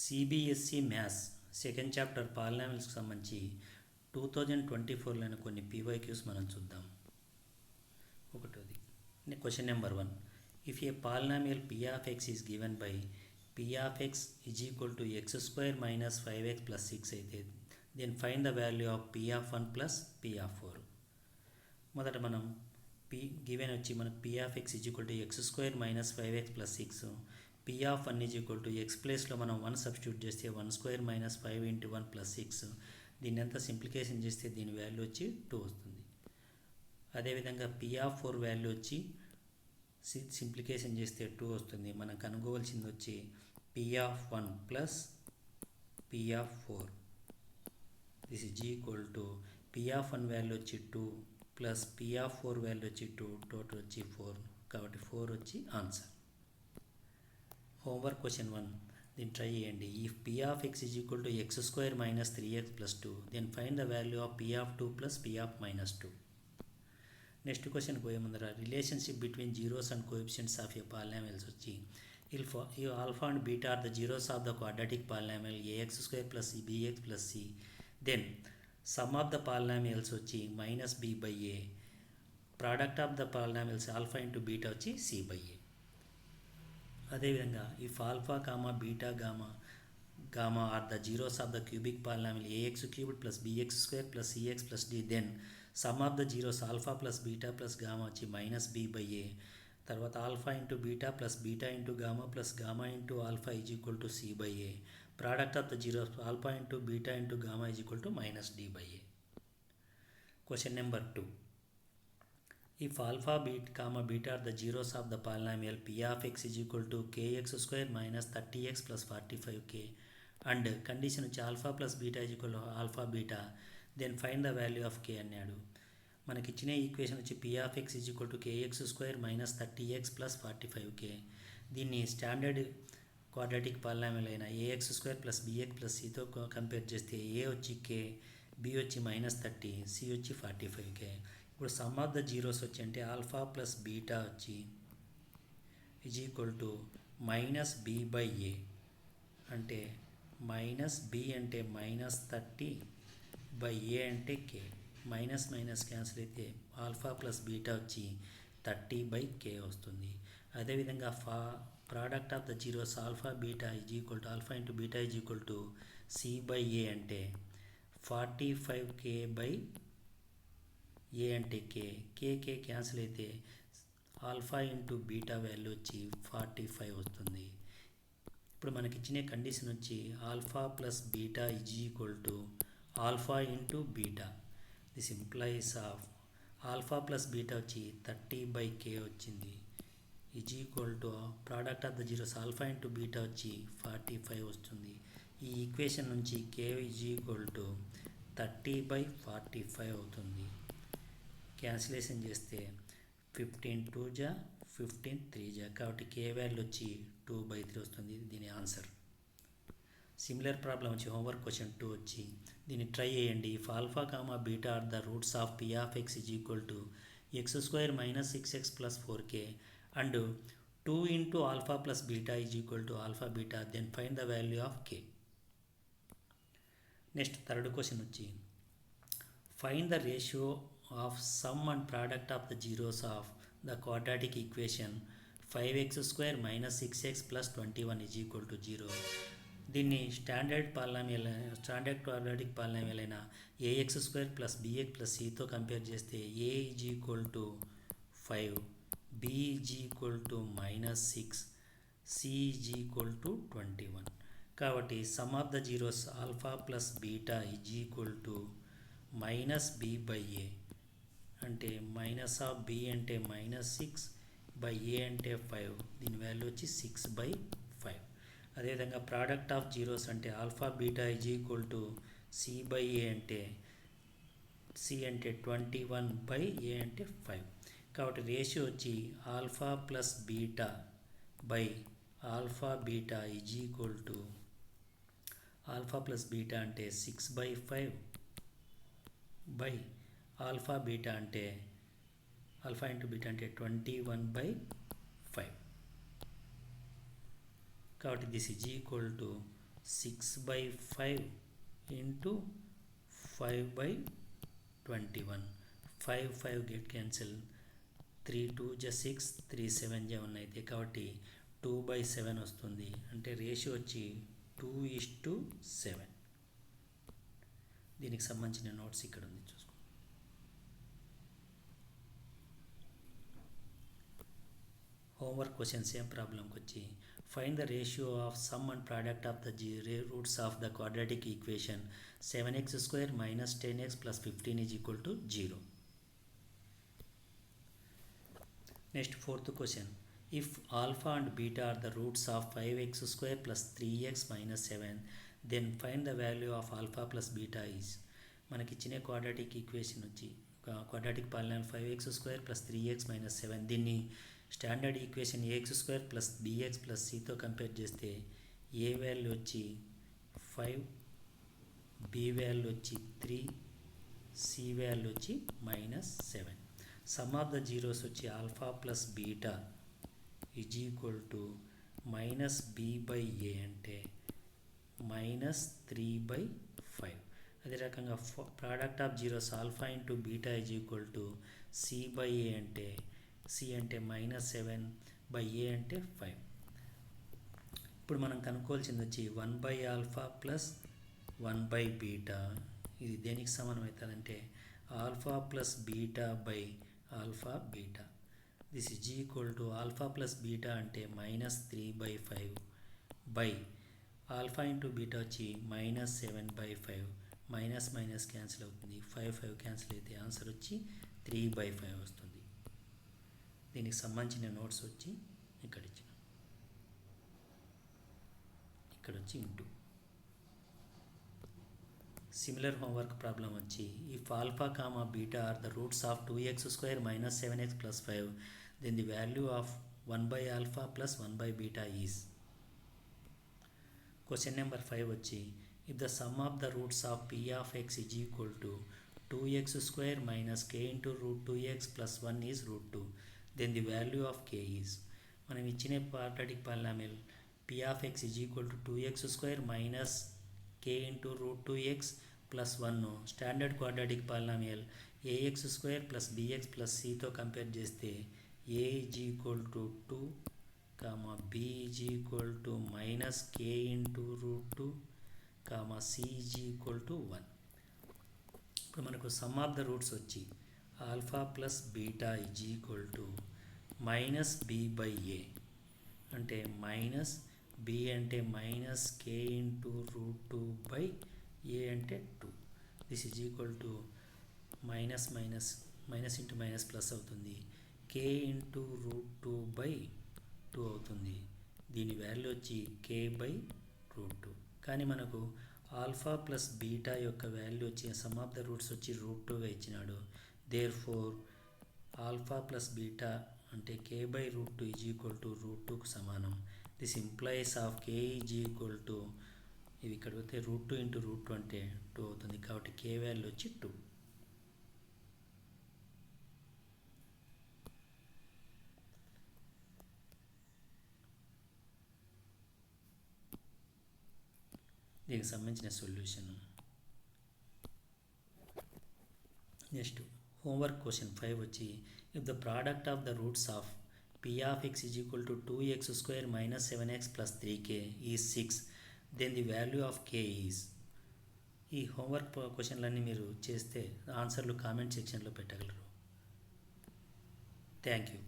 CBSE maths second chapter పాలినామిల్స్కి సంబంధించి 2024లోని కొన్ని పీవైక్యూస్ మనం చూద్దాం. ఒకటోది question number 1. If a polynomial p of x is given by p of x is equal to x square minus 5x plus 6 అయితే then find the value of p of 1 plus p of 4. మొదట మనం given వచ్చి మనకు p of x is equal to x square minus 5x plus 6, p of 1 is equal to x ప్లేస్లో మనం 1 substitute చేస్తే 1 square minus 5 into 1 plus 6, దీన్ని అంతా సింప్లికేషన్ చేస్తే దీని వాల్యూ వచ్చి 2 వస్తుంది. అదేవిధంగా p of 4 వాల్యూ వచ్చి సింప్లికేషన్ చేస్తే 2 వస్తుంది. మనం కనుగోవాల్సింది వచ్చి p of 1 plus p of 4. This is equal to p of 1 value వచ్చి 2 ప్లస్ p of 4 వాల్యూ వచ్చి 2, టోటల్ వచ్చి 4, కాబట్టి 4 వచ్చి ఆన్సర్. హోంవర్క్ క్వశ్చన్ 1, దీన్ని ట్రై చేయండి. If p of x is equal to x square minus 3x plus 2 then find the value of p of 2 plus p of minus 2. Next question పోయే ముందర relationship between zeros and coefficients of a polynomials వచ్చి if alpha and beta are the zeros of the quadratic polynomial ax square plus bx plus c, then sum of the polynomials వచ్చి minus b by a, product of the polynomials alpha into beta వచ్చి c by a. అదేవిధంగా if alpha comma beta gamma are the zeros of the cubic polynomial ax cubed plus bx square plus cx plus d, then sum of the zeros alpha plus beta plus gamma వచ్చి minus b by a, తర్వాత alpha into beta plus beta into gamma plus gamma into alpha is equal to c by a, product of the zeros alpha into beta into gamma is equal to minus d by a. Question number 2. If alpha beta are the zeros of the polynomial p of x is equal to kx square minus 30x plus 45k and condition వచ్చి alpha plus beta is equal to alpha beta, then find the value of k అన్నాడు. మనకి ఇచ్చిన equation వచ్చి p of x is equal to kx square minus 30x plus 45k. దీన్ని standard quadratic polynomial అయిన ax square plus bx plus cతో compare చేస్తే a వచ్చి k, b వచ్చి మైనస్ 30, c వచ్చి 45k. ఇప్పుడు సమ్ ఆఫ్ ద జీరోస్ వచ్చి అంటే ఆల్ఫా ప్లస్ బీటా వచ్చి is equal to minus b by a, అంటే మైనస్ బి అంటే మైనస్ 30 బై ఏ అంటే కే, మైనస్ మైనస్ క్యాన్సిల్ అయితే ఆల్ఫా ప్లస్ బీటా వచ్చి 30 బై కే వస్తుంది. అదేవిధంగా product of the zeros alpha beta is equal to alpha into beta is equal to c by a, అంటే 45k by a అంటే k cancel అయితే alpha into beta value వచ్చి 45 వస్తుంది. ఇప్పుడు మనకి ఇచ్చిన కండిషన్ వచ్చి alpha plus beta is equal to alpha into beta. This implies of alpha plus beta వచ్చి 30 బై కే వచ్చింది is equal to product of the zeros alpha into beta వచ్చి 45 వస్తుంది. ఈ ఈక్వేషన్ నుంచి కే ఈజ్ ఈక్వల్ టు 30 బై 45 అవుతుంది. Cancellation చేస్తే 15 2 జా 15 3 జా, కాబట్టి కే వాల్యూ వచ్చి 2 బై 3 వస్తుంది. దీని ఆన్సర్. సిమిలర్ ప్రాబ్లం వచ్చి హోంవర్క్ క్వశ్చన్ 2 వచ్చి దీన్ని ట్రై చేయండి. If alpha comma beta are the roots of p of x is equal to x square minus 6x plus 4k and 2 into alpha plus beta is equal to alpha beta, then find the value of k. Next third question వచ్చి find the ratio of sum and product of the zeros of the quadratic equation 5x square minus 6x plus 21 is equal to 0. దీన్ని standard quadratic polynomial అయిన ax square plus bx plus cతో compare చేస్తే a is equal to 5, b is equal to minus 6, c is equal to 21. కాబట్టి sum of the zeros alpha plus beta is equal to minus b by a, అంటే minus of b అంటే minus 6 by a అంటే 5, దీని value వచ్చి 6 by 5. అదేవిధంగా product of zeros అంటే alpha beta is equal to c by a, అంటే c అంటే 21 by a అంటే 5. కాబట్టి రేషియో వచ్చి alpha plus beta by alpha beta is equal to alpha plus beta అంటే 6 బై 5 బై ఆల్ఫా బీటా అంటే alpha into beta అంటే 21 by 5. కాబట్టి this is equal to 6/5 into 5/21. 5 get cancel. 3 2 6, 3 7 1 అయితే కాబట్టి 2/7 వస్తుంది. అంటే రేషియో వచ్చి 2:7. దీనికి సంబంధించిన నోట్స్ ఇక్కడ ఉంది, చూసుకో. హోంవర్క్ క్వశ్చన్ సేమ్ ప్రాబ్లంకి వచ్చి find the ratio of sum and product of the roots of the quadratic equation 7x² minus 10x plus 15 is equal to 0. Next, fourth question. If alpha and beta are the roots of 5x² plus 3x minus 7, then find the value of alpha plus beta is. మనకి ఇచ్చిన quadratic equation వచ్చి quadratic polynomial 5x² plus 3x minus 7. దీన్ని standard equation ax² plus bx plus cతో compare చేస్తే a value వచ్చి 5, b value వచ్చి 3, c value వచ్చి -7. Some of the zeros వచ్చి alpha plus beta is equal to -b/a అంటే -3/5. అదే రకంగా product of zeros alpha into beta is equal to c/a అంటే c అంటే -7/a అంటే 5. ఇప్పుడు మనం కనుక్కోవాల్సింది వచ్చి 1/ఆల్ఫా ప్లస్ 1/బీటా. ఇది దేనికి సమానం అవుతుందంటే alpha plus beta by alpha beta. This is equal to alpha plus beta అంటే -3/5 బై ఆల్ఫా ఇంటూ బీటా వచ్చి -7/5. మైనస్ మైనస్ క్యాన్సిల్ అవుతుంది, 5 క్యాన్సిల్ అయితే ఆన్సర్ వచ్చి 3/5 వస్తుంది. దీనికి సంబంధించిన నోట్స్ వచ్చి ఇక్కడ ఇచ్చిన, ఇక్కడ వచ్చి ఇంటూ. సిమిలర్ హోంవర్క్ ప్రాబ్లం వచ్చి if alpha comma beta are the roots of 2x² minus 7x plus 5, then the value of 1/alpha plus 1/beta is. Question number 5 వచ్చి if the sum of the roots of p of x is equal to 2x² minus k into root 2x plus 1 is root 2, then the value of k is. మనం ఇచ్చిన quadratic polynomial p of x is equal to 2x² minus k into root 2x plus 1 standard quadratic polynomial ax² plus bx plus cతో compare చేస్తే a is equal to 2, b is equal to minus k into root 2, c is equal to 1. ఇప్పుడు మనకు some of the roots వచ్చి alpha plus beta is equal to -b/a అంటే b అంటే -k into root 2 by a అంటే 2. This is equal to minus into minus plus అవుతుంది, k into root 2 by 2 అవుతుంది. దీని value వచ్చి k/√2. కానీ మనకు ఆల్ఫా ప్లస్ బీటా యొక్క వాల్యూ వచ్చి సమ్ ఆఫ్ ద రూట్స్ వచ్చి √2గా ఇచ్చినాడు. Therefore alpha plus beta అంటే k/√2 ఈజ్ ఈక్వల్ టు √2కు సమానం. This implies of k is equal to ఇవి ఇక్కడ పోతే √2 into √2 అంటే 2 అవుతుంది. కాబట్టి k వాల్యూ వచ్చి 2. దీనికి సంబంధించిన సొల్యూషన్. నెక్స్ట్ హోంవర్క్ క్వశ్చన్ 5 వచ్చి if the product of the roots of p of x is equal to 2x² minus 7x plus 3k is 6, then the value of k is. ఈ homework క్వశ్చన్లన్నీ మీరు చేస్తే ఆన్సర్లు comment సెక్షన్లో పెట్టగలరు. Thank you.